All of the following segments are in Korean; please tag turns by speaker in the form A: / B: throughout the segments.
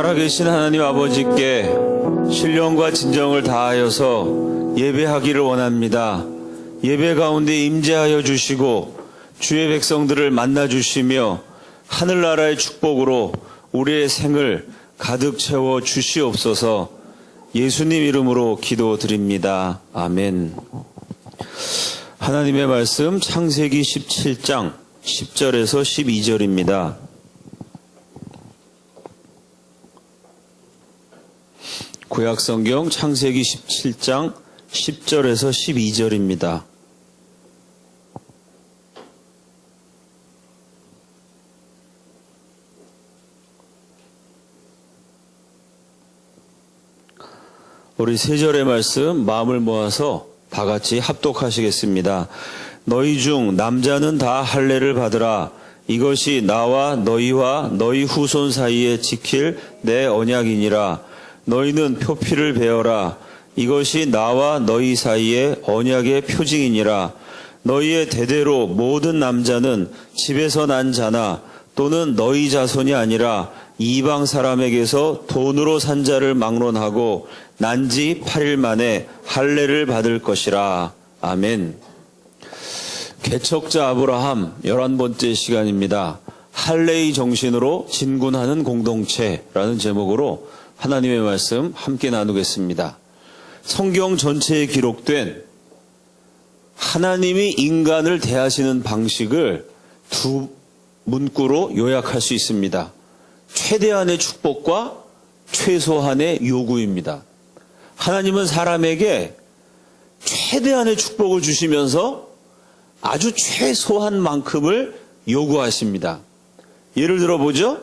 A: 살아계신 하나님 아버지께 신령과 진정을 다하여서 예배하기를 원합니다. 예배 가운데 임재하여 주시고 주의 백성들을 만나 주시며 하늘나라의 축복으로 우리의 생을 가득 채워 주시옵소서. 예수님 이름으로 기도드립니다. 아멘. 하나님의 말씀 창세기 17장 10절에서 12절입니다. 구약성경 창세기 17장 10절에서 12절입니다. 우리 세 절의 말씀 마음을 모아서 다 같이 합독하시겠습니다. 너희 중 남자는 다 할례를 받으라. 이것이 나와 너희와 너희 후손 사이에 지킬 내 언약이니라. 너희는 표피를 베어라. 이것이 나와 너희 사이에 언약의 표징이니라. 너희의 대대로 모든 남자는 집에서 난 자나 또는 너희 자손이 아니라 이방 사람에게서 돈으로 산 자를 막론하고 난지 8일 만에 할례를 받을 것이라. 아멘. 개척자 아브라함 11번째 시간입니다. 할례의 정신으로 진군하는 공동체라는 제목으로 하나님의 말씀 함께 나누겠습니다. 성경 전체에 기록된 하나님이 인간을 대하시는 방식을 두 문구로 요약할 수 있습니다. 최대한의 축복과 최소한의 요구입니다. 하나님은 사람에게 최대한의 축복을 주시면서 아주 최소한 만큼을 요구하십니다. 예를 들어보죠.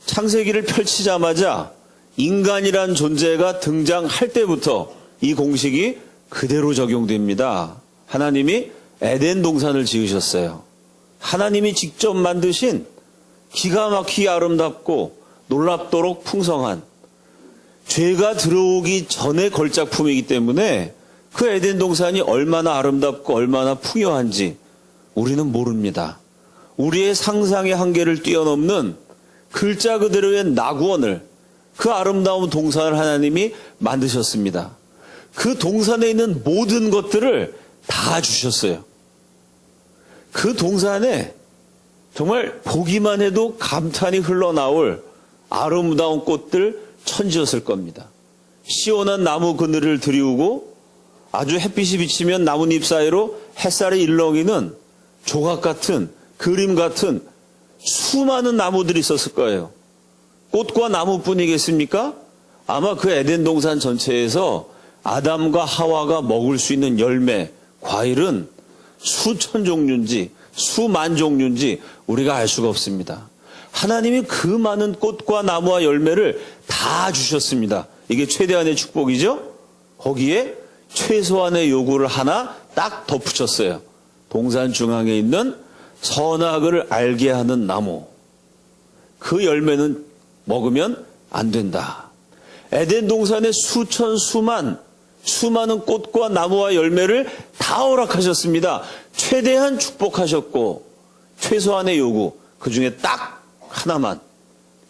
A: 창세기를 펼치자마자 인간이란 존재가 등장할 때부터 이 공식이 그대로 적용됩니다. 하나님이 에덴 동산을 지으셨어요. 하나님이 직접 만드신 기가 막히게 아름답고 놀랍도록 풍성한 죄가 들어오기 전의 걸작품이기 때문에 그 에덴 동산이 얼마나 아름답고 얼마나 풍요한지 우리는 모릅니다. 우리의 상상의 한계를 뛰어넘는 글자 그대로의 낙원을, 그 아름다운 동산을 하나님이 만드셨습니다. 그 동산에 있는 모든 것들을 다 주셨어요. 그 동산에 정말 보기만 해도 감탄이 흘러나올 아름다운 꽃들 천지였을 겁니다. 시원한 나무 그늘을 들이우고 아주 햇빛이 비치면 나뭇잎 사이로 햇살이 일렁이는 조각 같은, 그림 같은 수많은 나무들이 있었을 거예요. 꽃과 나무뿐이겠습니까? 아마 그 에덴 동산 전체에서 아담과 하와가 먹을 수 있는 열매, 과일은 수천 종류인지 수만 종류인지 우리가 알 수가 없습니다. 하나님이 그 많은 꽃과 나무와 열매를 다 주셨습니다. 이게 최대한의 축복이죠? 거기에 최소한의 요구를 하나 딱 덧붙였어요. 동산 중앙에 있는 선악을 알게 하는 나무. 그 열매는 먹으면 안 된다. 에덴 동산의 수많은 꽃과 나무와 열매를 다 허락하셨습니다. 최대한 축복하셨고 최소한의 요구, 그 중에 딱 하나만,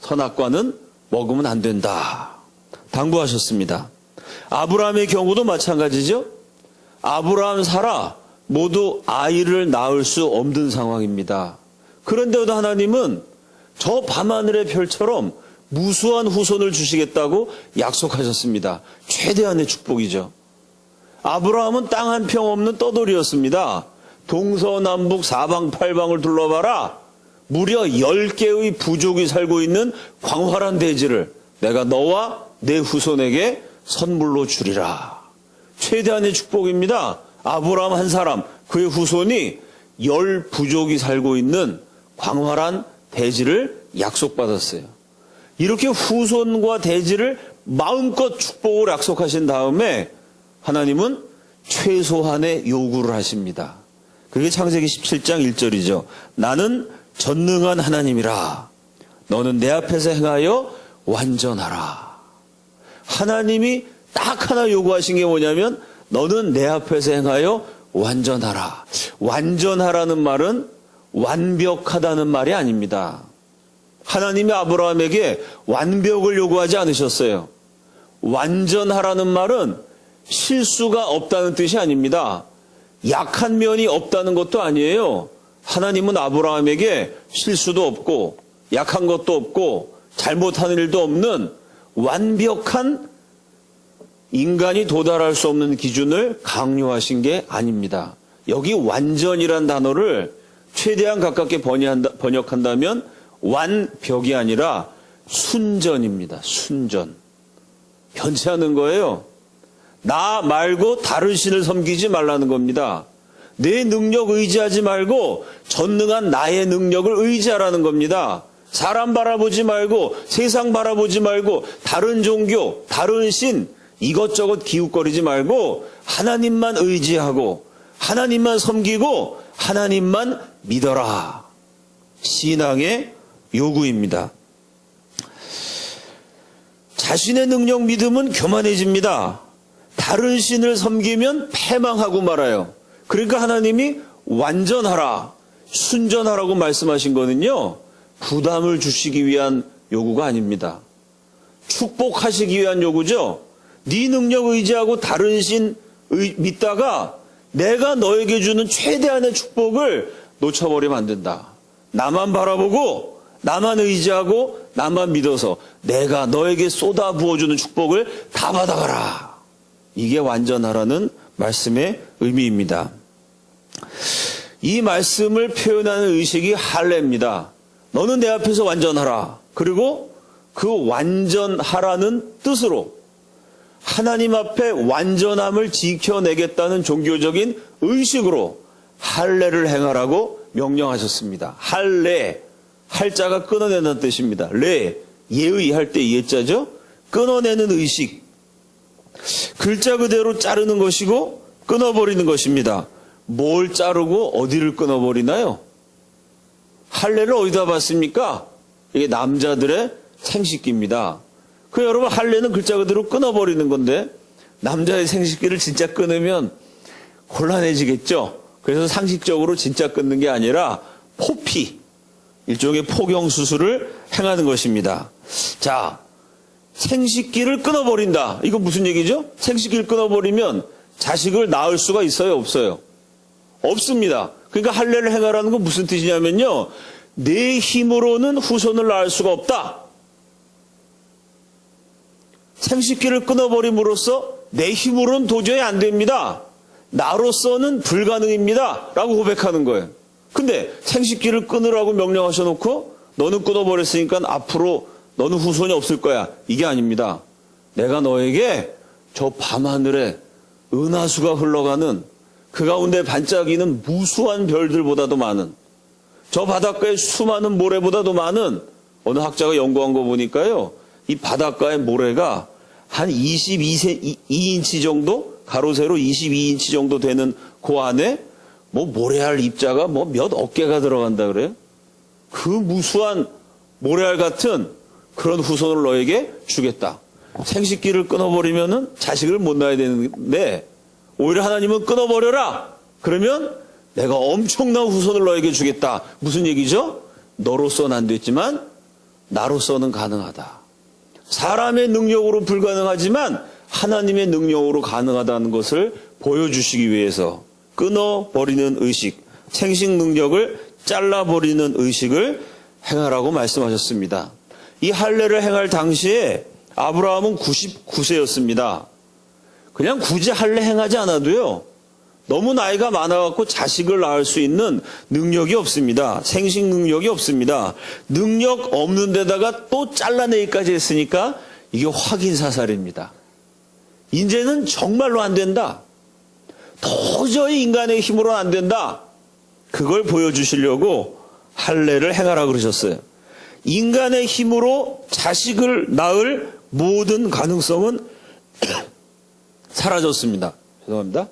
A: 선악과는 먹으면 안 된다 당부하셨습니다. 아브라함의 경우도 마찬가지죠. 아브라함, 사라 모두 아이를 낳을 수 없는 상황입니다. 그런데도 하나님은 저 밤하늘의 별처럼 무수한 후손을 주시겠다고 약속하셨습니다. 최대한의 축복이죠. 아브라함은 땅 한 평 없는 떠돌이였습니다. 동서남북 사방팔방을 둘러봐라. 무려 10개의 부족이 살고 있는 광활한 대지를 내가 너와 내 후손에게 선물로 주리라. 최대한의 축복입니다. 아브라함 한 사람, 그의 후손이 10 부족이 살고 있는 광활한 대지를 약속받았어요. 이렇게 후손과 대지를 마음껏 축복을 약속하신 다음에 하나님은 최소한의 요구를 하십니다. 그게 창세기 17장 1절이죠. 나는 전능한 하나님이라. 너는 내 앞에서 행하여 완전하라. 하나님이 딱 하나 요구하신 게 뭐냐면 너는 내 앞에서 행하여 완전하라. 완전하라는 말은 완벽하다는 말이 아닙니다. 하나님이 아브라함에게 완벽을 요구하지 않으셨어요. 완전하라는 말은 실수가 없다는 뜻이 아닙니다. 약한 면이 없다는 것도 아니에요. 하나님은 아브라함에게 실수도 없고 약한 것도 없고 잘못하는 일도 없는 완벽한 인간이 도달할 수 없는 기준을 강요하신 게 아닙니다. 여기 완전이란 단어를 최대한 가깝게 번역한다면 완벽이 아니라 순전입니다. 순전. 변치 않은 거예요. 나 말고 다른 신을 섬기지 말라는 겁니다. 내 능력 의지하지 말고 전능한 나의 능력을 의지하라는 겁니다. 사람 바라보지 말고 세상 바라보지 말고 다른 종교, 다른 신 이것저것 기웃거리지 말고 하나님만 의지하고 하나님만 섬기고 하나님만 믿어라. 신앙의 요구입니다. 자신의 능력 믿음은 교만해집니다. 다른 신을 섬기면 패망하고 말아요. 그러니까 하나님이 완전하라, 순전하라고 말씀하신 거는요, 부담을 주시기 위한 요구가 아닙니다. 축복하시기 위한 요구죠. 네 능력 의지하고 다른 신 믿다가 내가 너에게 주는 최대한의 축복을 놓쳐버리면 안 된다. 나만 바라보고 나만 의지하고 나만 믿어서 내가 너에게 쏟아 부어주는 축복을 다 받아가라. 이게 완전하라는 말씀의 의미입니다. 이 말씀을 표현하는 의식이 할례입니다. 너는 내 앞에서 완전하라. 그리고 그 완전하라는 뜻으로 하나님 앞에 완전함을 지켜내겠다는 종교적인 의식으로 할례를 행하라고 명령하셨습니다. 할례, 할자가 끊어내는 뜻입니다. 레, 예의 할 때 예자죠. 끊어내는 의식. 글자 그대로 자르는 것이고 끊어버리는 것입니다. 뭘 자르고 어디를 끊어버리나요? 할례를 어디다 봤습니까? 이게 남자들의 생식기입니다. 그 여러분 할례는 글자 그대로 끊어버리는 건데 남자의 생식기를 진짜 끊으면 곤란해지겠죠. 그래서 상식적으로 진짜 끊는 게 아니라 포피, 일종의 포경 수술을 행하는 것입니다. 자, 생식기를 끊어버린다. 이건 무슨 얘기죠? 생식기를 끊어버리면 자식을 낳을 수가 있어요? 없어요? 없습니다. 그러니까 할례를 행하라는 건 무슨 뜻이냐면요, 내 힘으로는 후손을 낳을 수가 없다. 생식기를 끊어버림으로써 내 힘으로는 도저히 안 됩니다. 나로서는 불가능입니다. 라고 고백하는 거예요. 근데 생식기를 끊으라고 명령하셔놓고 너는 끊어버렸으니까 앞으로 너는 후손이 없을 거야. 이게 아닙니다. 내가 너에게 저 밤하늘에 은하수가 흘러가는 그 가운데 반짝이는 무수한 별들보다도 많은, 저 바닷가의 수많은 모래보다도 많은, 어느 학자가 연구한 거 보니까요, 이 바닷가의 모래가 한 22인치 정도, 가로 세로 22인치 정도 되는 그 안에 뭐 모래알 입자가 뭐 몇 어깨가 들어간다 그래요. 그 무수한 모래알 같은 그런 후손을 너에게 주겠다. 생식기를 끊어버리면은 자식을 못 낳아야 되는데 오히려 하나님은 끊어버려라. 그러면 내가 엄청난 후손을 너에게 주겠다. 무슨 얘기죠? 너로서는 안 됐지만 나로서는 가능하다. 사람의 능력으로 불가능하지만 하나님의 능력으로 가능하다는 것을 보여주시기 위해서 끊어버리는 의식, 생식 능력을 잘라버리는 의식을 행하라고 말씀하셨습니다. 이 할례를 행할 당시에 아브라함은 99세였습니다. 그냥 굳이 할례 행하지 않아도요, 너무 나이가 많아갖고 자식을 낳을 수 있는 능력이 없습니다. 생식 능력이 없습니다. 능력 없는 데다가 또 잘라내기까지 했으니까 이게 확인사살입니다. 이제는 정말로 안 된다. 도저히 인간의 힘으로는 안 된다. 그걸 보여주시려고 할례를 행하라 그러셨어요. 인간의 힘으로 자식을 낳을 모든 가능성은 사라졌습니다. 죄송합니다.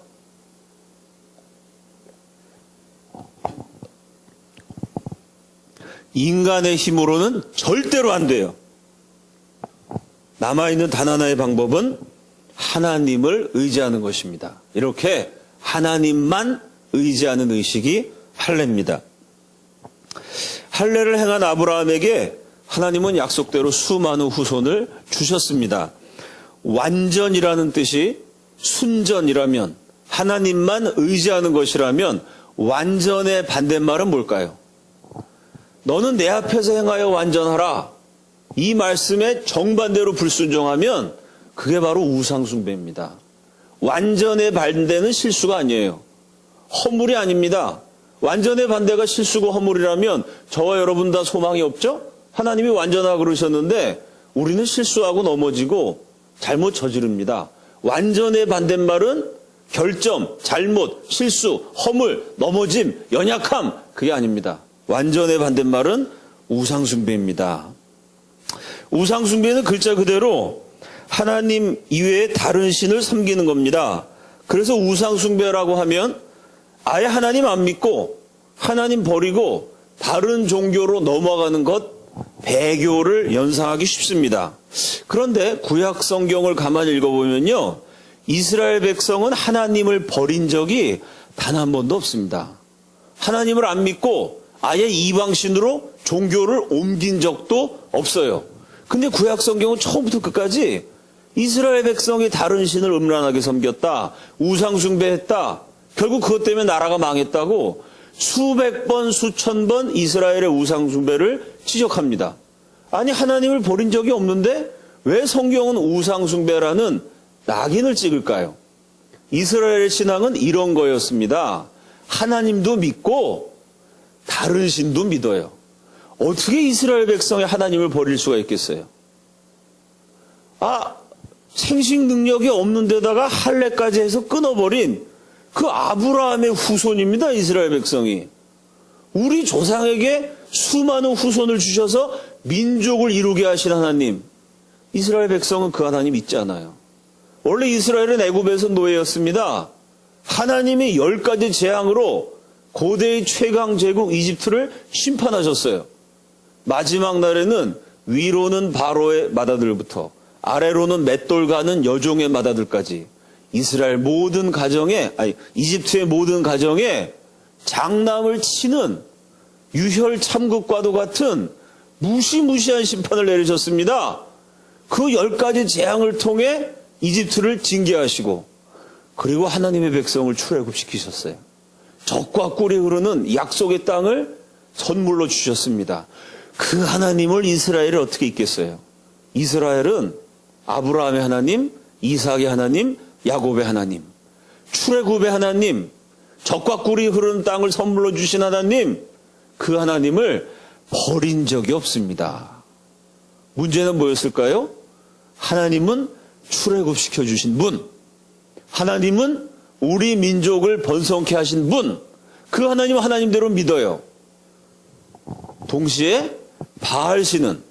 A: 인간의 힘으로는 절대로 안 돼요. 남아있는 단 하나의 방법은 하나님을 의지하는 것입니다. 이렇게 하나님만 의지하는 의식이 할례입니다. 할례를 행한 아브라함에게 하나님은 약속대로 수많은 후손을 주셨습니다. 완전이라는 뜻이 순전이라면, 하나님만 의지하는 것이라면 완전의 반대말은 뭘까요? 너는 내 앞에서 행하여 완전하라. 이 말씀에 정반대로 불순종하면 그게 바로 우상숭배입니다. 완전의 반대는 실수가 아니에요. 허물이 아닙니다. 완전의 반대가 실수고 허물이라면 저와 여러분 다 소망이 없죠? 하나님이 완전하고 그러셨는데 우리는 실수하고 넘어지고 잘못 저지릅니다. 완전의 반대말은 결점, 잘못, 실수, 허물, 넘어짐, 연약함, 그게 아닙니다. 완전의 반대말은 우상숭배입니다. 우상숭배는 글자 그대로 하나님 이외에 다른 신을 섬기는 겁니다. 그래서 우상숭배라고 하면 아예 하나님 안 믿고 하나님 버리고 다른 종교로 넘어가는 것, 배교를 연상하기 쉽습니다. 그런데 구약 성경을 가만히 읽어보면요, 이스라엘 백성은 하나님을 버린 적이 단 한 번도 없습니다. 하나님을 안 믿고 아예 이방신으로 종교를 옮긴 적도 없어요. 근데 구약 성경은 처음부터 끝까지 이스라엘 백성이 다른 신을 음란하게 섬겼다, 우상숭배했다, 결국 그것 때문에 나라가 망했다고 수백 번, 수천 번 이스라엘의 우상숭배를 지적합니다. 아니, 하나님을 버린 적이 없는데 왜 성경은 우상숭배라는 낙인을 찍을까요? 이스라엘의 신앙은 이런 거였습니다. 하나님도 믿고 다른 신도 믿어요. 어떻게 이스라엘 백성이 하나님을 버릴 수가 있겠어요? 생식 능력이 없는 데다가 할례까지 해서 끊어버린 그 아브라함의 후손입니다. 이스라엘 백성이. 우리 조상에게 수많은 후손을 주셔서 민족을 이루게 하신 하나님, 이스라엘 백성은 그 하나님 믿지 않아요. 원래 이스라엘은 애굽에서 노예였습니다. 하나님이 10가지 재앙으로 고대의 최강 제국 이집트를 심판하셨어요. 마지막 날에는 위로는 바로의 맏아들부터 아래로는 맷돌 가는 여종의 맏아들까지 이스라엘 모든 가정에, 이집트의 모든 가정에 장남을 치는 유혈 참극과도 같은 무시무시한 심판을 내리셨습니다. 그 10가지 재앙을 통해 이집트를 징계하시고, 그리고 하나님의 백성을 출애굽시키셨어요. 젖과 꿀이 흐르는 약속의 땅을 선물로 주셨습니다. 그 하나님을 이스라엘이 어떻게 잊겠어요? 이스라엘은 아브라함의 하나님, 이삭의 하나님, 야곱의 하나님, 출애굽의 하나님, 젖과 꿀이 흐르는 땅을 선물로 주신 하나님, 그 하나님을 버린 적이 없습니다. 문제는 뭐였을까요? 하나님은 출애굽시켜 주신 분, 하나님은 우리 민족을 번성케 하신 분, 그 하나님은 하나님대로 믿어요. 동시에 바알신은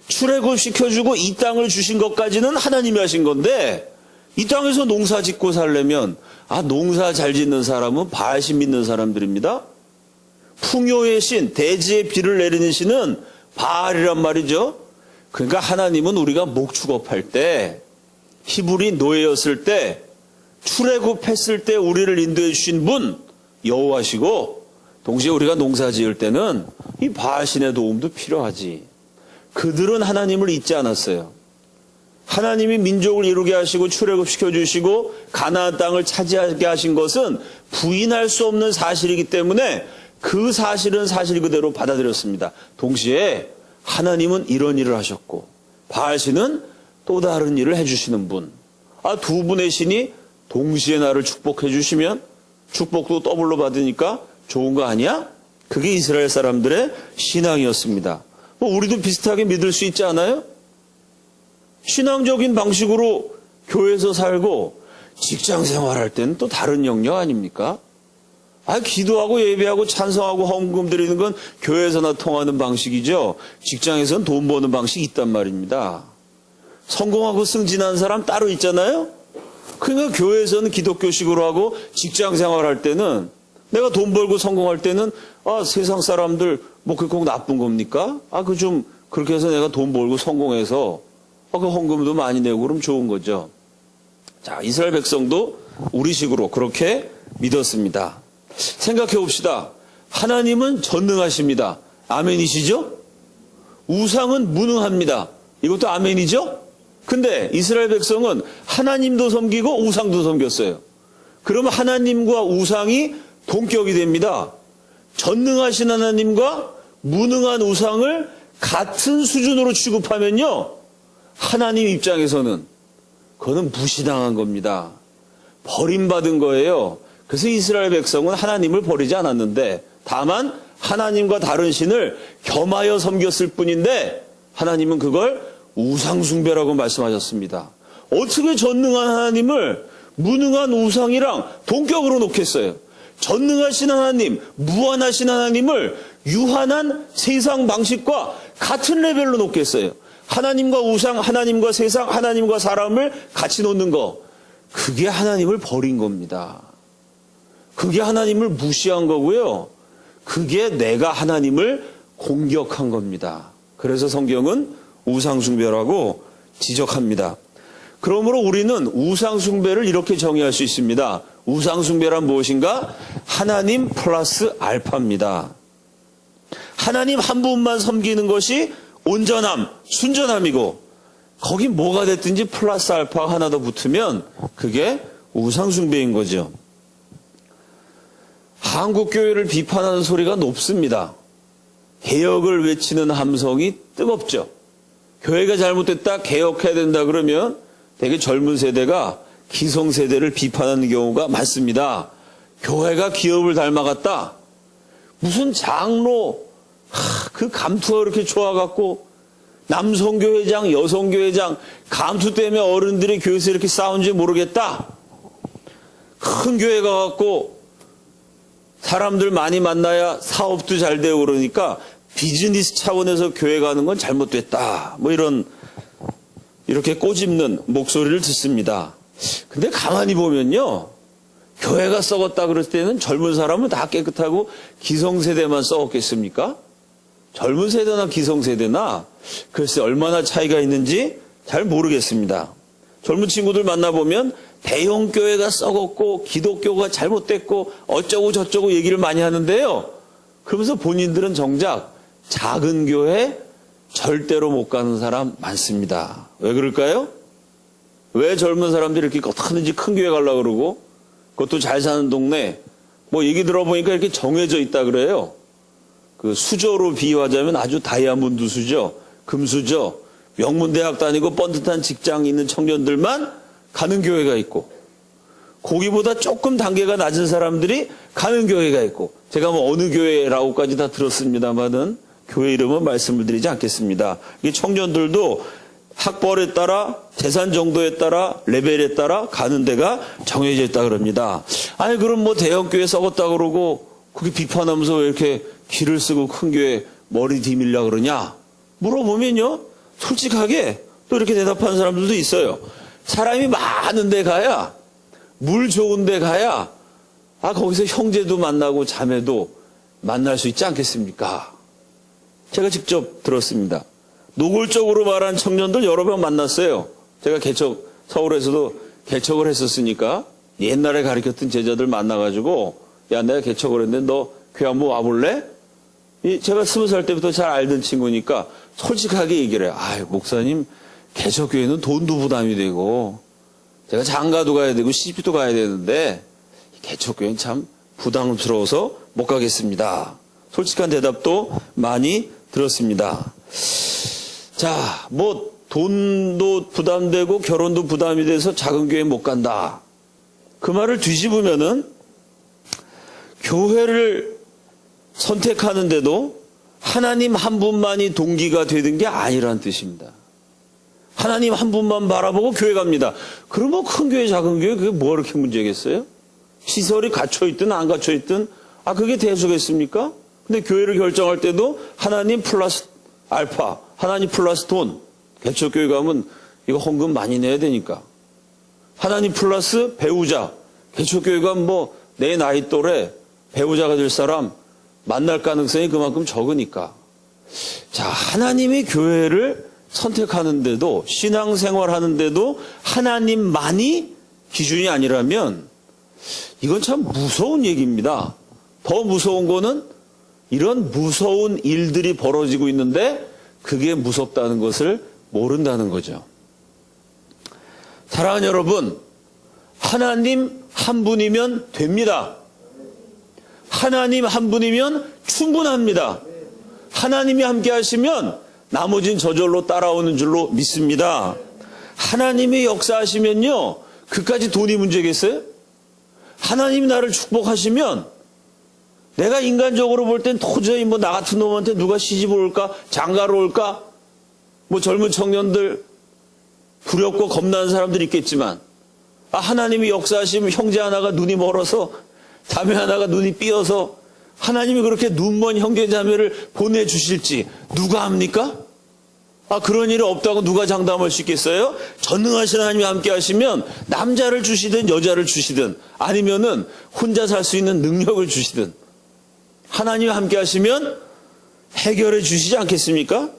A: 출애굽시켜주고 이 땅을 주신 것까지는 하나님이 하신 건데, 이 땅에서 농사 짓고 살려면 농사 잘 짓는 사람은 바알신 믿는 사람들입니다. 풍요의 신, 대지의 비를 내리는 신은 바알이란 말이죠. 그러니까 하나님은 우리가 목축업할 때, 히브리 노예였을 때, 출애굽했을 때 우리를 인도해 주신 분 여호와시고, 동시에 우리가 농사 지을 때는 이 바알신의 도움도 필요하지. 그들은 하나님을 잊지 않았어요. 하나님이 민족을 이루게 하시고 출애굽시켜 주시고 가나안 땅을 차지하게 하신 것은 부인할 수 없는 사실이기 때문에 그 사실은 사실 그대로 받아들였습니다. 동시에 하나님은 이런 일을 하셨고 바알신은 또 다른 일을 해주시는 분. 두 분의 신이 동시에 나를 축복해 주시면 축복도 더블로 받으니까 좋은 거 아니야? 그게 이스라엘 사람들의 신앙이었습니다. 우리도 비슷하게 믿을 수 있지 않아요? 신앙적인 방식으로 교회에서 살고 직장 생활할 때는 또 다른 영역 아닙니까? 기도하고 예배하고 찬성하고 헌금 드리는 건 교회에서나 통하는 방식이죠. 직장에서는 돈 버는 방식이 있단 말입니다. 성공하고 승진한 사람 따로 있잖아요. 그러니까 교회에서는 기독교식으로 하고 직장 생활할 때는, 내가 돈 벌고 성공할 때는 세상 사람들 그게 꼭 나쁜 겁니까? 좀 그렇게 해서 내가 돈 벌고 성공해서 그 헌금도 많이 내고 그러면 좋은 거죠. 자, 이스라엘 백성도 우리식으로 그렇게 믿었습니다. 생각해 봅시다. 하나님은 전능하십니다. 아멘이시죠? 우상은 무능합니다. 이것도 아멘이죠? 근데 이스라엘 백성은 하나님도 섬기고 우상도 섬겼어요. 그러면 하나님과 우상이 동격이 됩니다. 전능하신 하나님과 무능한 우상을 같은 수준으로 취급하면요, 하나님 입장에서는 그거는 무시당한 겁니다. 버림받은 거예요. 그래서 이스라엘 백성은 하나님을 버리지 않았는데, 다만 하나님과 다른 신을 겸하여 섬겼을 뿐인데, 하나님은 그걸 우상숭배라고 말씀하셨습니다. 어떻게 전능한 하나님을 무능한 우상이랑 동격으로 놓겠어요? 전능하신 하나님, 무한하신 하나님을 유한한 세상 방식과 같은 레벨로 놓겠어요? 하나님과 우상, 하나님과 세상, 하나님과 사람을 같이 놓는 거, 그게 하나님을 버린 겁니다. 그게 하나님을 무시한 거고요. 그게 내가 하나님을 공격한 겁니다. 그래서 성경은 우상숭배라고 지적합니다. 그러므로 우리는 우상숭배를 이렇게 정의할 수 있습니다. 우상숭배란 무엇인가? 하나님 플러스 알파입니다. 하나님 한 분만 섬기는 것이 온전함, 순전함이고, 거기 뭐가 됐든지 플러스 알파가 하나 더 붙으면 그게 우상숭배인 거죠. 한국교회를 비판하는 소리가 높습니다. 개혁을 외치는 함성이 뜨겁죠. 교회가 잘못됐다, 개혁해야 된다 그러면 되게 젊은 세대가 기성세대를 비판하는 경우가 많습니다. 교회가 기업을 닮아갔다. 무슨 장로, 그 감투가 그렇게 좋아갖고 남성교회장, 여성교회장, 감투 때문에 어른들이 교회에서 이렇게 싸운지 모르겠다. 큰 교회 가갖고 사람들 많이 만나야 사업도 잘 되고 그러니까 비즈니스 차원에서 교회 가는 건 잘못됐다. 뭐 이렇게 꼬집는 목소리를 듣습니다. 근데 가만히 보면요, 교회가 썩었다 그랬을 때는 젊은 사람은 다 깨끗하고 기성세대만 썩었겠습니까? 젊은 세대나 기성세대나 글쎄 얼마나 차이가 있는지 잘 모르겠습니다. 젊은 친구들 만나보면 대형교회가 썩었고 기독교가 잘못됐고 어쩌고 저쩌고 얘기를 많이 하는데요. 그러면서 본인들은 정작 작은 교회 절대로 못 가는 사람 많습니다. 왜 그럴까요? 왜 젊은 사람들이 이렇게 어떻게든지 큰 교회 가려고 그러고, 그것도 잘 사는 동네, 뭐 얘기 들어보니까 이렇게 정해져 있다 그래요. 그 수저로 비유하자면 아주 다이아몬드 수저, 금수저, 명문대학 다니고 뻔듯한 직장 있는 청년들만 가는 교회가 있고, 거기보다 조금 단계가 낮은 사람들이 가는 교회가 있고, 제가 뭐 어느 교회라고까지 다 들었습니다만은 교회 이름은 말씀을 드리지 않겠습니다. 이 청년들도 학벌에 따라, 재산 정도에 따라, 레벨에 따라 가는 데가 정해져 있다 그럽니다. 아니 그럼 뭐 대형교회 썩었다 그러고 그게 비판하면서 왜 이렇게 기를 쓰고 큰 교회 머리 디밀려 그러냐 물어보면요, 솔직하게 또 이렇게 대답하는 사람들도 있어요. 사람이 많은 데 가야, 물 좋은 데 가야 거기서 형제도 만나고 자매도 만날 수 있지 않겠습니까? 제가 직접 들었습니다. 노골적으로 말한 청년들 여러 명 만났어요. 제가 서울에서도 개척을 했었으니까 옛날에 가르쳤던 제자들 만나가지고, 야, 내가 개척을 했는데 너 교회 한번 와볼래? 제가 20살 때부터 잘 알던 친구니까 솔직하게 얘기를 해요. 목사님, 개척교회는 돈도 부담이 되고, 제가 장가도 가야 되고 시집도 가야 되는데 개척교회는 참 부담스러워서 못 가겠습니다. 솔직한 대답도 많이 들었습니다. 자, 뭐 돈도 부담되고 결혼도 부담이 돼서 작은 교회 못 간다. 그 말을 뒤집으면은 교회를 선택하는데도 하나님 한 분만이 동기가 되는 게 아니라는 뜻입니다. 하나님 한 분만 바라보고 교회 갑니다. 그러면 큰 교회 작은 교회 그게 뭐가 그렇게 문제겠어요? 시설이 갖춰있든 안 갖춰있든 그게 대수겠습니까? 근데 교회를 결정할 때도 하나님 플러스 알파, 하나님 플러스 돈. 개척교회 가면 이거 헌금 많이 내야 되니까. 하나님 플러스 배우자. 개척교회 가면 뭐 내 나이 또래 배우자가 될 사람 만날 가능성이 그만큼 적으니까. 자, 하나님이 교회를 선택하는데도, 신앙생활 하는데도 하나님만이 기준이 아니라면 이건 참 무서운 얘기입니다. 더 무서운 거는 이런 무서운 일들이 벌어지고 있는데 그게 무섭다는 것을 모른다는 거죠. 사랑하는 여러분, 하나님 한 분이면 됩니다. 하나님 한 분이면 충분합니다. 하나님이 함께 하시면 나머진 저절로 따라오는 줄로 믿습니다. 하나님이 역사하시면요, 그까지 돈이 문제겠어요? 하나님이 나를 축복하시면 내가 인간적으로 볼 땐 도저히 뭐 나 같은 놈한테 누가 시집 올까, 장가로 올까, 뭐 젊은 청년들 두렵고 겁나는 사람들이 있겠지만, 하나님이 역사하시면 형제 하나가 눈이 멀어서, 자매 하나가 눈이 삐어서 하나님이 그렇게 눈먼 형제 자매를 보내주실지 누가 합니까? 그런 일이 없다고 누가 장담할 수 있겠어요? 전능하신 하나님이 함께 하시면 남자를 주시든 여자를 주시든 아니면은 혼자 살 수 있는 능력을 주시든 하나님이 함께 하시면 해결해 주시지 않겠습니까?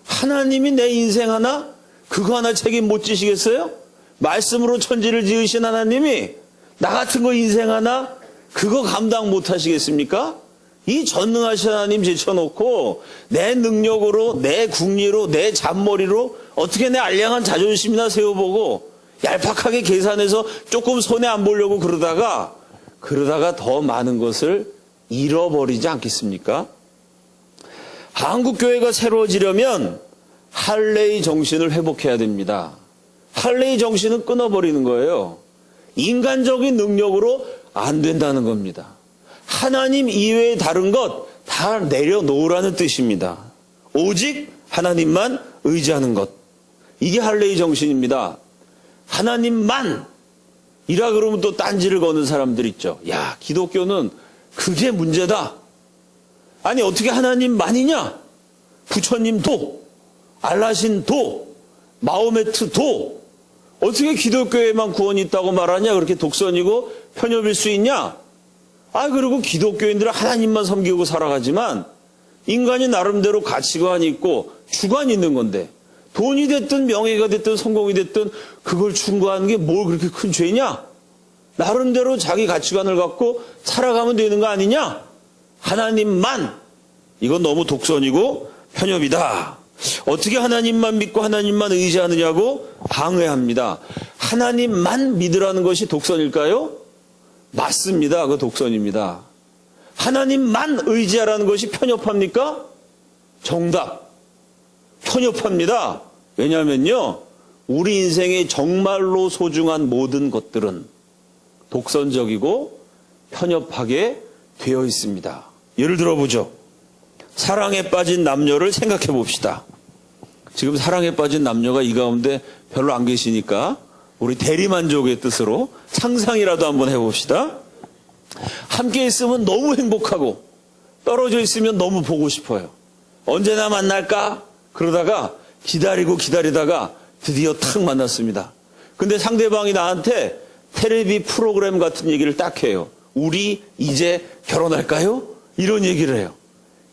A: 하나님이 내 인생 하나, 그거 하나 책임 못 지시겠어요? 말씀으로 천지를 지으신 하나님이 나 같은 거 인생 하나, 그거 감당 못 하시겠습니까? 이 전능하신 하나님 제쳐놓고 내 능력으로, 내 궁리로, 내 잔머리로 어떻게 내 알량한 자존심이나 세워보고 얄팍하게 계산해서 조금 손해 안 보려고 그러다가 더 많은 것을 잃어버리지 않겠습니까? 한국교회가 새로워지려면 할례의 정신을 회복해야 됩니다. 할례의 정신은 끊어버리는 거예요. 인간적인 능력으로 안 된다는 겁니다. 하나님 이외의 다른 것 다 내려놓으라는 뜻입니다. 오직 하나님만 의지하는 것. 이게 할례의 정신입니다. 하나님만 이라 그러면 또 딴지를 거는 사람들 있죠. 야, 기독교는 그게 문제다. 아니 어떻게 하나님만이냐? 부처님도, 알라신도, 마호메트도 어떻게 기독교에만 구원이 있다고 말하냐? 그렇게 독선이고 편협일 수 있냐? 그리고 기독교인들은 하나님만 섬기고 살아가지만 인간이 나름대로 가치관이 있고 주관이 있는 건데 돈이 됐든 명예가 됐든 성공이 됐든 그걸 추구하는 게 뭘 그렇게 큰 죄냐? 나름대로 자기 가치관을 갖고 살아가면 되는 거 아니냐? 하나님만, 이건 너무 독선이고 편협이다. 어떻게 하나님만 믿고 하나님만 의지하느냐고 방해합니다. 하나님만 믿으라는 것이 독선일까요? 맞습니다. 그 독선입니다. 하나님만 의지하라는 것이 편협합니까? 정답. 편협합니다. 왜냐하면요, 우리 인생에 정말로 소중한 모든 것들은 독선적이고 편협하게 되어 있습니다. 예를 들어보죠. 사랑에 빠진 남녀를 생각해 봅시다. 지금 사랑에 빠진 남녀가 이 가운데 별로 안 계시니까 우리 대리만족의 뜻으로 상상이라도 한번 해봅시다. 함께 있으면 너무 행복하고 떨어져 있으면 너무 보고 싶어요. 언제나 만날까? 그러다가 기다리다가 드디어 탁 만났습니다. 근데 상대방이 나한테 텔레비 프로그램 같은 얘기를 딱 해요. 우리 이제 결혼할까요? 이런 얘기를 해요.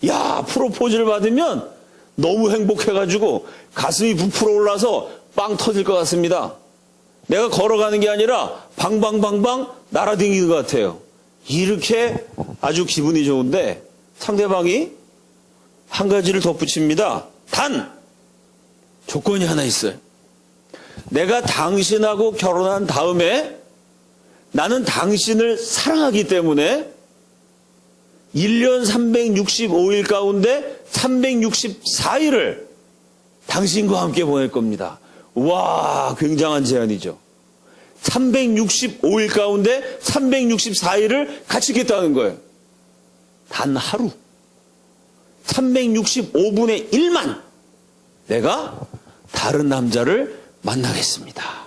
A: 야, 프로포즈를 받으면 너무 행복해가지고 가슴이 부풀어 올라서 빵 터질 것 같습니다. 내가 걸어가는 게 아니라 방방방방 날아다니는 것 같아요. 이렇게 아주 기분이 좋은데 상대방이 한 가지를 덧붙입니다. 단 조건이 하나 있어요. 내가 당신하고 결혼한 다음에 나는 당신을 사랑하기 때문에 1년 365일 가운데 364일을 당신과 함께 보낼 겁니다. 와, 굉장한 제안이죠. 365일 가운데 364일을 같이 있겠다는 거예요. 단 하루. 365분의 1만 내가 다른 남자를 만나겠습니다.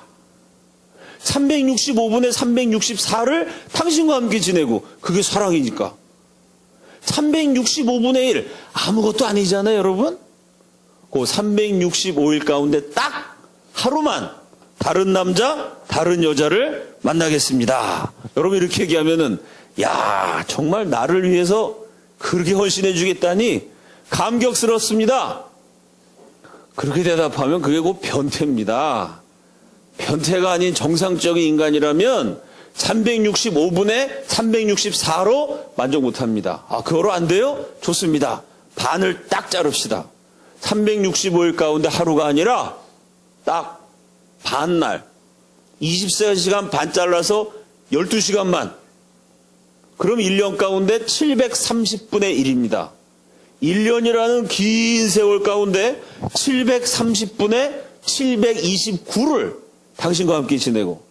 A: 365분의 364를 당신과 함께 지내고 그게 사랑이니까. 365분의 1 아무것도 아니잖아요, 여러분. 그 365일 가운데 딱 하루만 다른 남자, 다른 여자를 만나겠습니다. 여러분 이렇게 얘기하면은 야, 정말 나를 위해서 그렇게 헌신해 주겠다니 감격스럽습니다. 그렇게 대답하면 그게 곧 변태입니다. 변태가 아닌 정상적인 인간이라면 365분에 364로 만족 못합니다. 그거로 안 돼요? 좋습니다. 반을 딱 자릅시다. 365일 가운데 하루가 아니라 딱 반날 24시간 반 잘라서 12시간만, 그럼 1년 가운데 730분의 1입니다. 1년이라는 긴 세월 가운데 730분의 729를 당신과 함께 지내고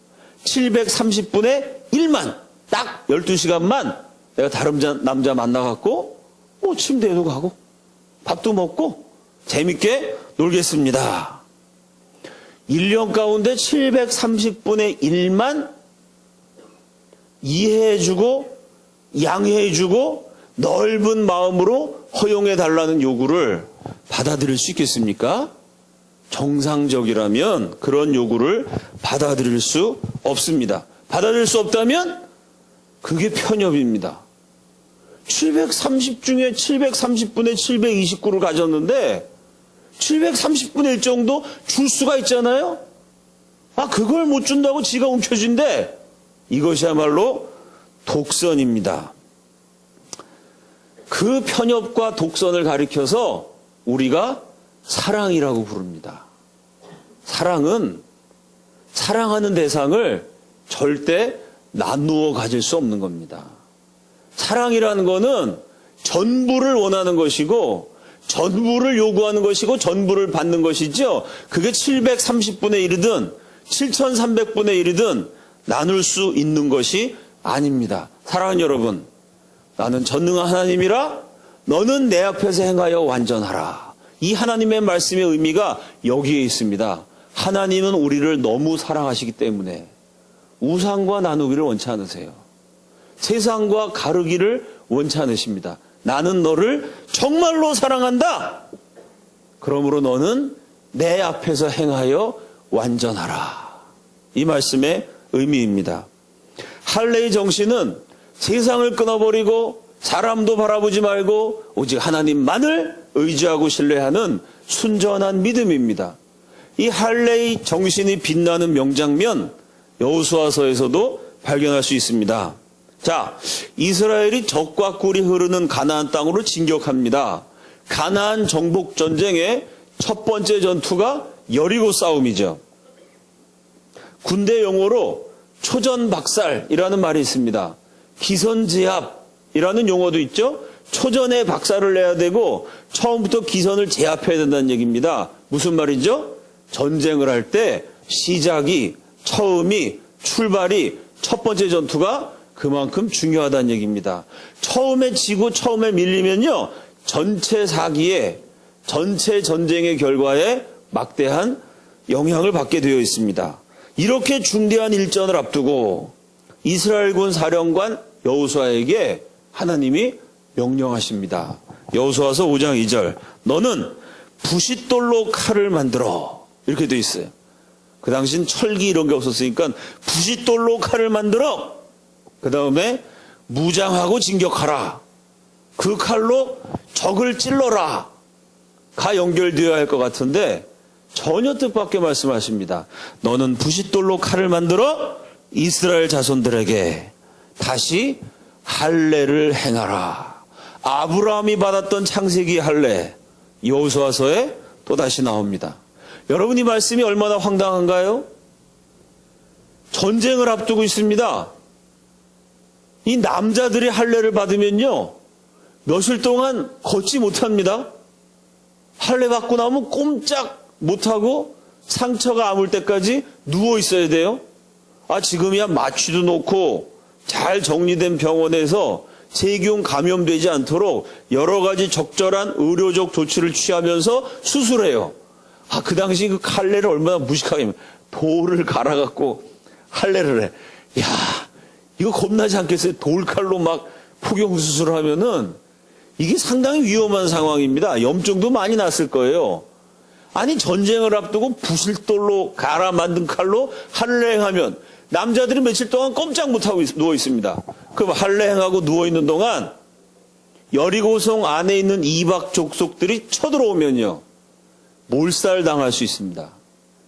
A: 730분의 1만, 딱 12시간만 내가 다른 남자 만나갖고 뭐 침대에도 가고 밥도 먹고 재밌게 놀겠습니다. 1년 가운데 730분의 1만 이해해주고 양해해주고 넓은 마음으로 허용해달라는 요구를 받아들일 수 있겠습니까? 정상적이라면 그런 요구를 받아들일 수 없습니다. 받아들일 수 없다면 그게 편협입니다. 730 중에 730분의 729를 가졌는데 730분의 1 정도 줄 수가 있잖아요. 그걸 못 준다고 지가 움켜쥔대. 이것이야말로 독선입니다. 그 편협과 독선을 가리켜서 우리가 사랑이라고 부릅니다. 사랑은 사랑하는 대상을 절대 나누어 가질 수 없는 겁니다. 사랑이라는 거는 전부를 원하는 것이고 전부를 요구하는 것이고 전부를 받는 것이죠. 그게 730분의 1이든 7300분의 1이든 나눌 수 있는 것이 아닙니다. 사랑하는 여러분, 나는 전능한 하나님이라 너는 내 앞에서 행하여 완전하라. 이 하나님의 말씀의 의미가 여기에 있습니다. 하나님은 우리를 너무 사랑하시기 때문에 우상과 나누기를 원치 않으세요. 세상과 가르기를 원치 않으십니다. 나는 너를 정말로 사랑한다. 그러므로 너는 내 앞에서 행하여 완전하라. 이 말씀의 의미입니다. 할례의 정신은 세상을 끊어버리고 사람도 바라보지 말고 오직 하나님만을 의지하고 신뢰하는 순전한 믿음입니다. 이 할례의 정신이 빛나는 명장면 여호수아서에서도 발견할 수 있습니다. 자, 이스라엘이 적과 꿀이 흐르는 가나안 땅으로 진격합니다. 가나안 정복 전쟁의 첫 번째 전투가 여리고 싸움이죠. 군대 용어로 초전박살이라는 말이 있습니다. 기선제압이라는 용어도 있죠. 초전에 박살을 내야 되고 처음부터 기선을 제압해야 된다는 얘기입니다. 무슨 말이죠? 전쟁을 할 때 시작이, 처음이, 출발이, 첫 번째 전투가 그만큼 중요하다는 얘기입니다. 처음에 지고 처음에 밀리면요, 전체 사기에, 전체 전쟁의 결과에 막대한 영향을 받게 되어 있습니다. 이렇게 중대한 일전을 앞두고 이스라엘군 사령관 여호수아에게 하나님이 명령하십니다. 여호수아서 5장 2절, 너는 부싯돌로 칼을 만들어. 이렇게 되어 있어요. 그 당시엔 철기 이런 게 없었으니까 부싯돌로 칼을 만들어. 그 다음에 무장하고 진격하라. 그 칼로 적을 찔러라. 가 연결되어야 할 것 같은데 전혀 뜻밖의 말씀하십니다. 너는 부싯돌로 칼을 만들어 이스라엘 자손들에게 다시 할례를 행하라. 아브라함이 받았던 창세기 할례, 여호수아서에 또다시 나옵니다. 여러분, 이 말씀이 얼마나 황당한가요? 전쟁을 앞두고 있습니다. 이 남자들이 할례를 받으면요, 며칠 동안 걷지 못합니다. 할례 받고 나면 꼼짝 못하고 상처가 아물 때까지 누워 있어야 돼요. 지금이야 마취도 놓고 잘 정리된 병원에서 세균 감염되지 않도록 여러 가지 적절한 의료적 조치를 취하면서 수술해요. 그 당시 그 할례를 얼마나 무식하게, 돌을 갈아갖고 할례를 해. 이거 겁나지 않겠어요? 돌칼로 막 포경수술을 하면은 이게 상당히 위험한 상황입니다. 염증도 많이 났을 거예요. 전쟁을 앞두고 부실돌로 갈아 만든 칼로 할례행하면 남자들이 며칠 동안 꼼짝 못하고 누워 있습니다. 그럼 할례행하고 누워 있는 동안 여리고성 안에 있는 이방 족속들이 쳐들어오면요, 몰살 당할 수 있습니다.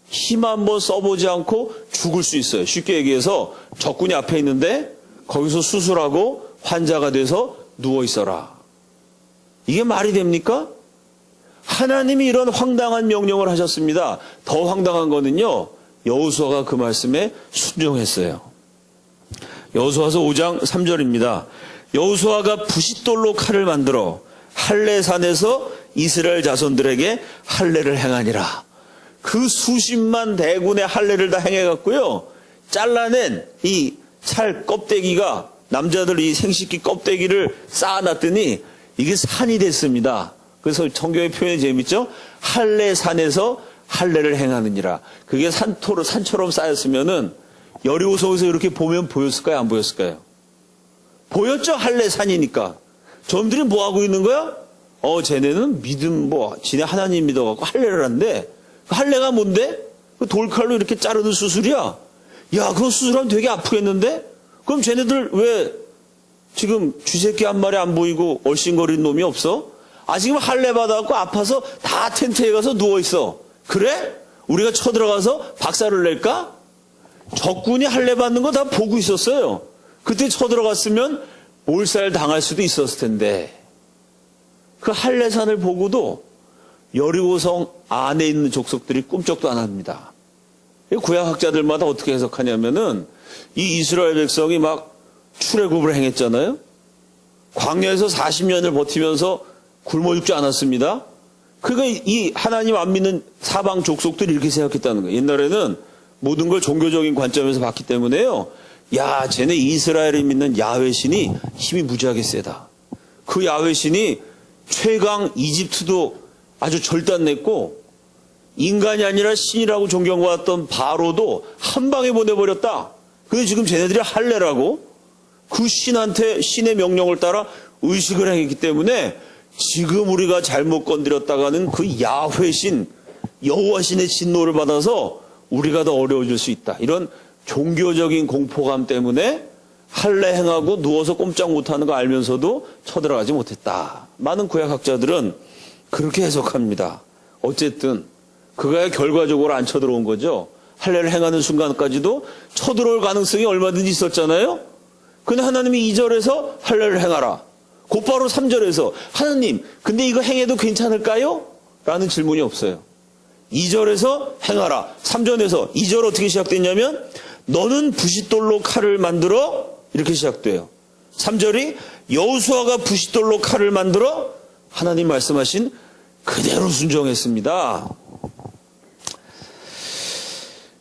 A: 힘 한번 써보지 않고 죽을 수 있어요. 쉽게 얘기해서 적군이 앞에 있는데 거기서 수술하고 환자가 돼서 누워 있어라. 이게 말이 됩니까? 하나님이 이런 황당한 명령을 하셨습니다. 더 황당한 거는요, 여호수아가 그 말씀에 순종했어요. 여호수아서 5장 3절입니다. 여호수아가 부싯돌로 칼을 만들어 할례산에서 이스라엘 자손들에게 할례를 행하니라. 그 수십만 대군의 할례를 다 행해갖고요, 잘라낸 이 찰 껍데기가, 남자들 이 생식기 껍데기를 쌓아놨더니 이게 산이 됐습니다. 그래서 성경의 표현이 재밌죠? 할례산에서 할례를 행하느니라. 그게 산처럼 쌓였으면은 여리고성에서 이렇게 보면 보였을까요? 안 보였을까요? 보였죠? 할례산이니까. 저놈들이 뭐 하고 있는 거야? 쟤네는 지네 하나님 믿어갖고 할례를 한대. 그 할례가 뭔데? 그 돌칼로 이렇게 자르는 수술이야. 야, 그거 수술하면 되게 아프겠는데? 그럼 쟤네들 왜 지금 쥐새끼 한 마리 안 보이고 얼씬거리는 놈이 없어? 지금 할례 받아갖고 아파서 다 텐트에 가서 누워있어. 그래? 우리가 쳐들어가서 박살을 낼까? 적군이 할례 받는 거 다 보고 있었어요. 그때 쳐들어갔으면 몰살 당할 수도 있었을 텐데. 그 할례산을 보고도 여리고성 안에 있는 족속들이 꿈쩍도 안 합니다. 구약학자들마다 어떻게 해석하냐면은 이 이스라엘 백성이 막 출애굽을 행했잖아요. 광야에서 40년을 버티면서 굶어 죽지 않았습니다. 그러니까 이 하나님 안 믿는 사방 족속들이 이렇게 생각했다는 거예요. 옛날에는 모든 걸 종교적인 관점에서 봤기 때문에요. 야, 쟤네 이스라엘이 믿는 야훼 신이 힘이 무지하게 세다. 그 야훼 신이 최강 이집트도 아주 절단냈고, 인간이 아니라 신이라고 존경받았던 바로도 한 방에 보내버렸다. 근데 지금 쟤네들이 할례라고 그 신한테 신의 명령을 따라 의식을 행했기 때문에 지금 우리가 잘못 건드렸다가는 그 야훼 신, 여호와 신의 진노를 받아서 우리가 더 어려워질 수 있다. 이런 종교적인 공포감 때문에 할례 행하고 누워서 꼼짝 못하는 거 알면서도 쳐들어가지 못했다. 많은 구약학자들은 그렇게 해석합니다. 어쨌든 그거야 결과적으로 안 쳐들어온 거죠. 할례를 행하는 순간까지도 쳐들어올 가능성이 얼마든지 있었잖아요. 근데 하나님이 2절에서 할례를 행하라. 곧바로 3절에서 하나님, 근데 이거 행해도 괜찮을까요? 라는 질문이 없어요. 2절에서 행하라. 3절에서 2절 어떻게 시작됐냐면 너는 부싯돌로 칼을 만들어, 이렇게 시작돼요. 3절이 여호수아가 부싯돌로 칼을 만들어 하나님 말씀하신 그대로 순종했습니다.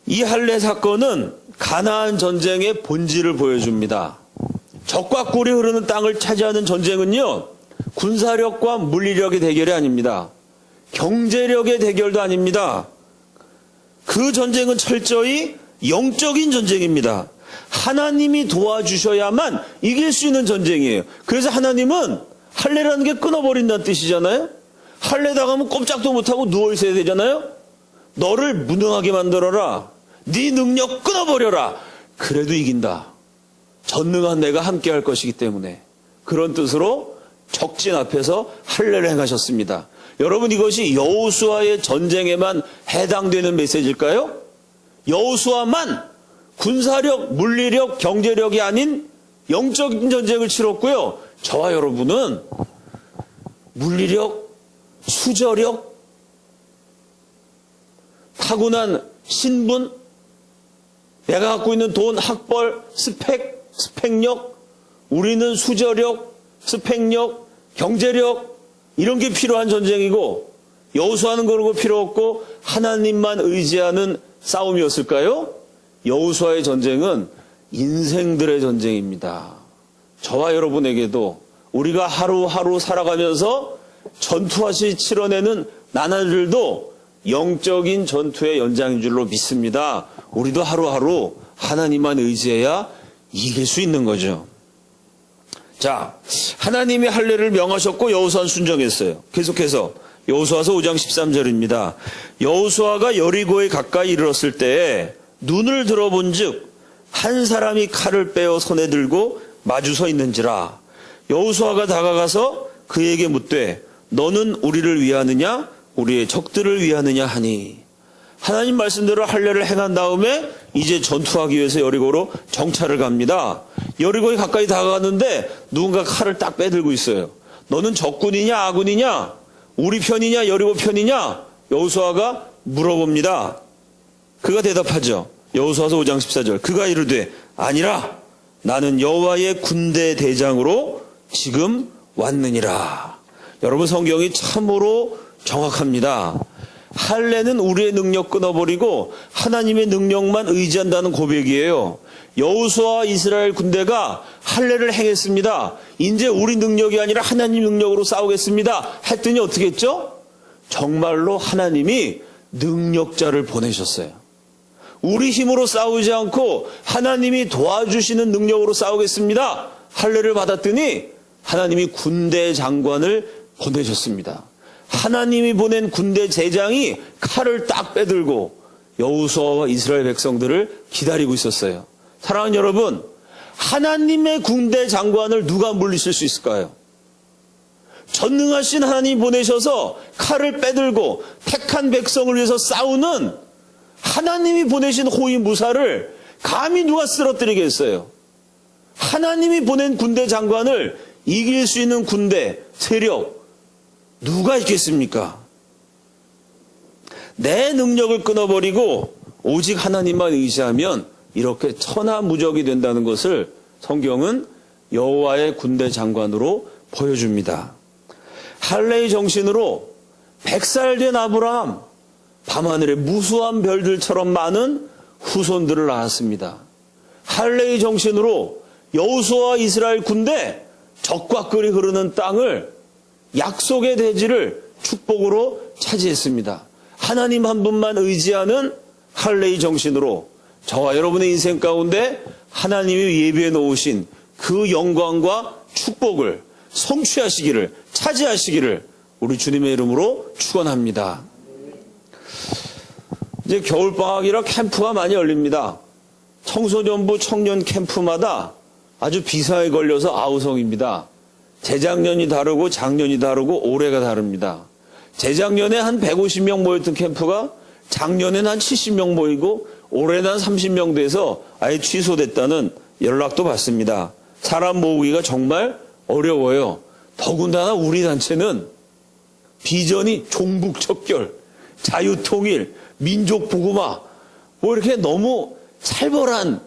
A: 이 할례 사건은 가나안 전쟁의 본질을 보여줍니다. 적과 꿀이 흐르는 땅을 차지하는 전쟁은요, 군사력과 물리력의 대결이 아닙니다. 경제력의 대결도 아닙니다. 그 전쟁은 철저히 영적인 전쟁입니다. 하나님이 도와주셔야만 이길 수 있는 전쟁이에요. 그래서 하나님은 할례라는 게 끊어버린다는 뜻이잖아요. 할례 당하면 꼼짝도 못하고 누워있어야 되잖아요. 너를 무능하게 만들어라. 네 능력 끊어버려라. 그래도 이긴다. 전능한 내가 함께할 것이기 때문에. 그런 뜻으로 적진 앞에서 할례를 행하셨습니다. 여러분, 이것이 여호수아의 전쟁에만 해당되는 메시지일까요? 여호수아만 군사력, 물리력, 경제력이 아닌 영적인 전쟁을 치렀고요. 저와 여러분은 물리력, 수저력, 타고난 신분, 내가 갖고 있는 돈, 학벌, 스펙력, 우리는 수저력, 스펙력, 경제력, 이런 게 필요한 전쟁이고, 여호수아는 그런 거 필요 없고 하나님만 의지하는 싸움이었을까요? 여호수아의 전쟁은 인생들의 전쟁입니다. 저와 여러분에게도 우리가 하루하루 살아가면서 전투하시 치러내는 나날들도 영적인 전투의 연장인 줄로 믿습니다. 우리도 하루하루 하나님만 의지해야 이길 수 있는 거죠. 자, 하나님이 할례를 명하셨고 여호수아는 순종했어요. 계속해서 여호수아서 5장 13절입니다. 여호수아가 여리고에 가까이 이르렀을 때에 눈을 들어본즉 한 사람이 칼을 빼어 손에 들고 마주서 있는지라. 여호수아가 다가가서 그에게 묻되 너는 우리를 위하느냐 우리의 적들을 위하느냐 하니. 하나님 말씀대로 할례를 행한 다음에 이제 전투하기 위해서 여리고로 정찰을 갑니다. 여리고에 가까이 다가갔는데 누군가 칼을 딱 빼들고 있어요. 너는 적군이냐 아군이냐? 우리 편이냐 여리고 편이냐? 여호수아가 물어봅니다. 그가 대답하죠. 여호수아서 5장 14절. 그가 이르되 아니라 나는 여호와의 군대 대장으로 지금 왔느니라. 여러분, 성경이 참으로 정확합니다. 할례는 우리의 능력 끊어버리고 하나님의 능력만 의지한다는 고백이에요. 여호수아 이스라엘 군대가 할례를 행했습니다. 이제 우리 능력이 아니라 하나님 능력으로 싸우겠습니다 했더니 어떻게 했죠? 정말로 하나님이 능력자를 보내셨어요. 우리 힘으로 싸우지 않고 하나님이 도와주시는 능력으로 싸우겠습니다 할례를 받았더니 하나님이 군대 장관을 보내셨습니다. 하나님이 보낸 군대 제장이 칼을 딱 빼들고 여호수아와 이스라엘 백성들을 기다리고 있었어요. 사랑하는 여러분, 하나님의 군대 장관을 누가 물리칠 수 있을까요? 전능하신 하나님이 보내셔서 칼을 빼들고 택한 백성을 위해서 싸우는 하나님이 보내신 호위 무사를 감히 누가 쓰러뜨리겠어요? 하나님이 보낸 군대 장관을 이길 수 있는 군대, 세력, 누가 있겠습니까? 내 능력을 끊어버리고 오직 하나님만 의지하면 이렇게 천하무적이 된다는 것을 성경은 여호와의 군대 장관으로 보여줍니다. 할례의 정신으로 100살 된 아브라함, 밤하늘의 무수한 별들처럼 많은 후손들을 낳았습니다. 할례의 정신으로 여호수아와 이스라엘 군대, 적과 꿀이 흐르는 땅을, 약속의 대지를 축복으로 차지했습니다. 하나님 한 분만 의지하는 할례의 정신으로 저와 여러분의 인생 가운데 하나님이 예비해 놓으신 그 영광과 축복을 성취하시기를, 차지하시기를 우리 주님의 이름으로 축원합니다. 이제 겨울방학이라 캠프가 많이 열립니다. 청소년부 청년 캠프마다 아주 비사에 걸려서 아우성입니다. 재작년이 다르고 작년이 다르고 올해가 다릅니다. 재작년에 한 150명 모였던 캠프가 작년에는 한 70명 모이고 올해는 한 30명 돼서 아예 취소됐다는 연락도 받습니다. 사람 모으기가 정말 어려워요. 더군다나 우리 단체는 비전이 종북척결, 자유통일, 민족복음화 뭐 이렇게 너무 살벌한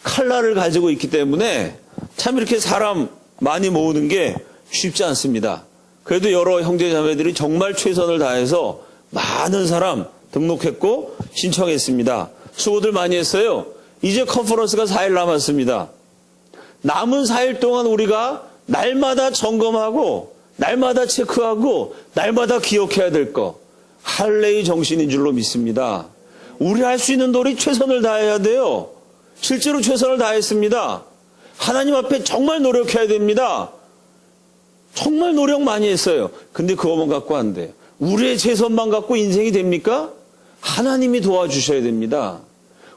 A: 칼날을 가지고 있기 때문에 참 이렇게 사람 많이 모으는 게 쉽지 않습니다. 그래도 여러 형제자매들이 정말 최선을 다해서 많은 사람 등록했고 신청했습니다. 수고들 많이 했어요. 이제 컨퍼런스가 4일 남았습니다. 남은 4일 동안 우리가 날마다 점검하고 날마다 체크하고 날마다 기억해야 될 거, 할례의 정신인 줄로 믿습니다. 우리 할 수 있는 도리 최선을 다해야 돼요. 실제로 최선을 다했습니다. 하나님 앞에 정말 노력해야 됩니다. 정말 노력 많이 했어요. 근데 그것만 갖고 안 돼요. 우리의 최선만 갖고 인생이 됩니까? 하나님이 도와주셔야 됩니다.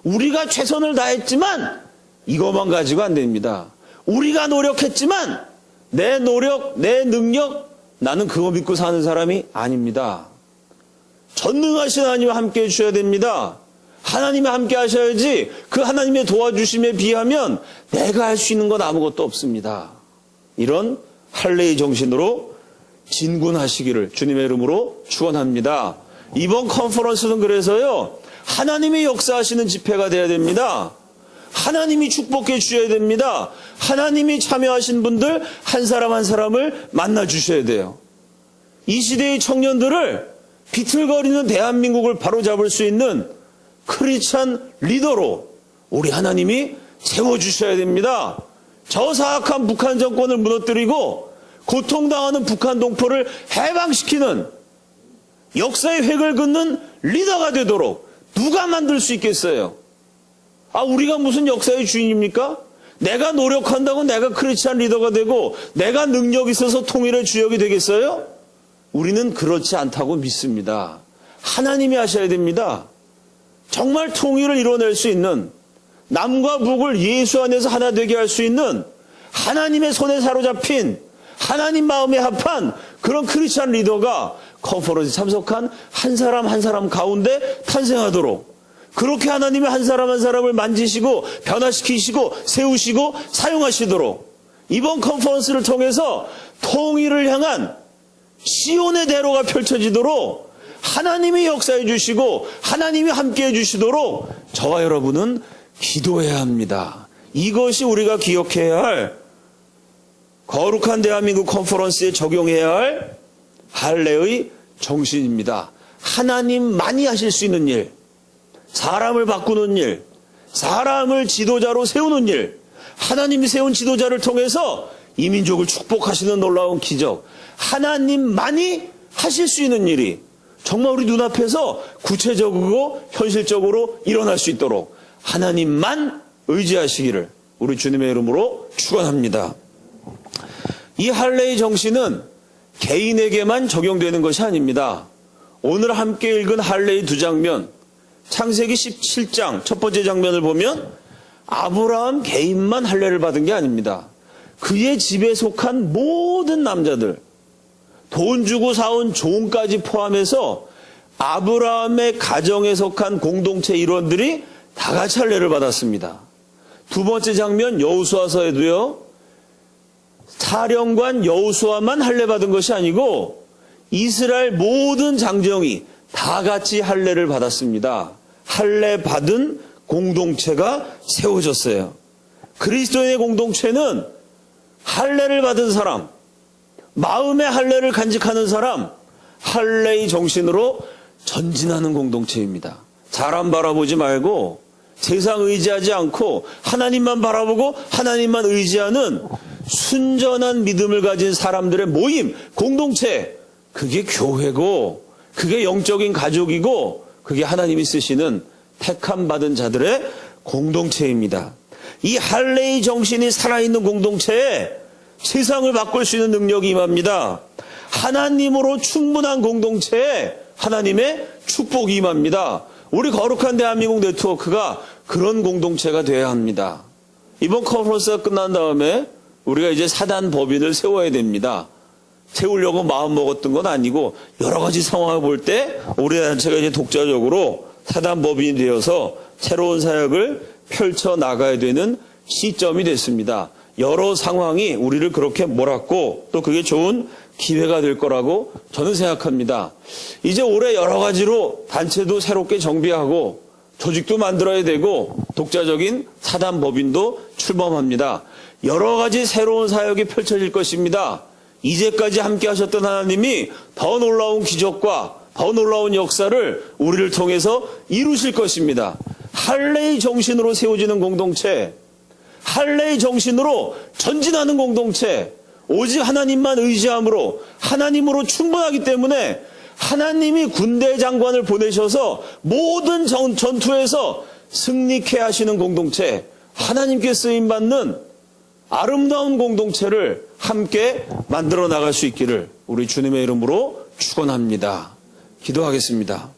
A: 우리가 최선을 다했지만 이것만 가지고 안 됩니다. 우리가 노력했지만 내 노력, 내 능력, 나는 그거 믿고 사는 사람이 아닙니다. 전능하신 하나님과 함께 해주셔야 됩니다. 하나님이 함께 하셔야지 그 하나님의 도와주심에 비하면 내가 할 수 있는 건 아무것도 없습니다. 이런 할례의 정신으로 진군하시기를 주님의 이름으로 축원합니다. 이번 컨퍼런스는 그래서요, 하나님의 역사하시는 집회가 돼야 됩니다. 하나님이 축복해 주셔야 됩니다. 하나님이 참여하신 분들 한 사람 한 사람을 만나 주셔야 돼요. 이 시대의 청년들을 비틀거리는 대한민국을 바로잡을 수 있는 크리스찬 리더로 우리 하나님이 세워주셔야 됩니다. 저 사악한 북한 정권을 무너뜨리고 고통당하는 북한 동포를 해방시키는 역사의 획을 긋는 리더가 되도록 누가 만들 수 있겠어요? 우리가 무슨 역사의 주인입니까? 내가 노력한다고 내가 크리스찬 리더가 되고 내가 능력이 있어서 통일의 주역이 되겠어요? 우리는 그렇지 않다고 믿습니다. 하나님이 하셔야 됩니다. 정말 통일을 이뤄낼 수 있는, 남과 북을 예수 안에서 하나 되게 할 수 있는, 하나님의 손에 사로잡힌, 하나님 마음에 합한 그런 크리스찬 리더가 컨퍼런스에 참석한 한 사람 한 사람 가운데 탄생하도록, 그렇게 하나님이 한 사람 한 사람을 만지시고 변화시키시고 세우시고 사용하시도록 이번 컨퍼런스를 통해서 통일을 향한 시온의 대로가 펼쳐지도록 하나님이 역사해 주시고 하나님이 함께해 주시도록 저와 여러분은 기도해야 합니다. 이것이 우리가 기억해야 할 거룩한 대한민국 컨퍼런스에 적용해야 할 할례의 정신입니다. 하나님만이 하실 수 있는 일, 사람을 바꾸는 일, 사람을 지도자로 세우는 일, 하나님이 세운 지도자를 통해서 이 민족을 축복하시는 놀라운 기적, 하나님만이 하실 수 있는 일이 정말 우리 눈앞에서 구체적이고 현실적으로 일어날 수 있도록 하나님만 의지하시기를 우리 주님의 이름으로 축원합니다. 이 할례의 정신은 개인에게만 적용되는 것이 아닙니다. 오늘 함께 읽은 할례의 두 장면, 창세기 17장 첫 번째 장면을 보면 아브라함 개인만 할례를 받은 게 아닙니다. 그의 집에 속한 모든 남자들, 돈 주고 사온 종까지 포함해서 아브라함의 가정에 속한 공동체 일원들이 다 같이 할례를 받았습니다. 두 번째 장면 여호수아서에도요, 사령관 여호수아만 할례 받은 것이 아니고 이스라엘 모든 장정이 다 같이 할례를 받았습니다. 할례 받은 공동체가 세워졌어요. 그리스도인의 공동체는 할례를 받은 사람, 마음의 할례를 간직하는 사람, 할례의 정신으로 전진하는 공동체입니다. 사람 바라보지 말고 세상 의지하지 않고 하나님만 바라보고 하나님만 의지하는 순전한 믿음을 가진 사람들의 모임, 공동체, 그게 교회고 그게 영적인 가족이고 그게 하나님이 쓰시는 택함 받은 자들의 공동체입니다. 이 할례의 정신이 살아있는 공동체에 세상을 바꿀 수 있는 능력이 임합니다. 하나님으로 충분한 공동체에 하나님의 축복이 임합니다. 우리 거룩한 대한민국 네트워크가 그런 공동체가 되어야 합니다. 이번 컨퍼런스가 끝난 다음에 우리가 이제 사단 법인을 세워야 됩니다. 세우려고 마음먹었던 건 아니고 여러 가지 상황을 볼 때 우리 단체가 이제 독자적으로 사단 법인이 되어서 새로운 사역을 펼쳐 나가야 되는 시점이 됐습니다. 여러 상황이 우리를 그렇게 몰았고 또 그게 좋은 기회가 될 거라고 저는 생각합니다. 이제 올해 여러 가지로 단체도 새롭게 정비하고 조직도 만들어야 되고 독자적인 사단 법인도 출범합니다. 여러 가지 새로운 사역이 펼쳐질 것입니다. 이제까지 함께 하셨던 하나님이 더 놀라운 기적과 더 놀라운 역사를 우리를 통해서 이루실 것입니다. 할례의 정신으로 세워지는 공동체, 할례의 정신으로 전진하는 공동체, 오직 하나님만 의지함으로 하나님으로 충분하기 때문에 하나님이 군대 장관을 보내셔서 모든 전투에서 승리케 하시는 공동체, 하나님께 쓰임받는 아름다운 공동체를 함께 만들어 나갈 수 있기를 우리 주님의 이름으로 축원합니다. 기도하겠습니다.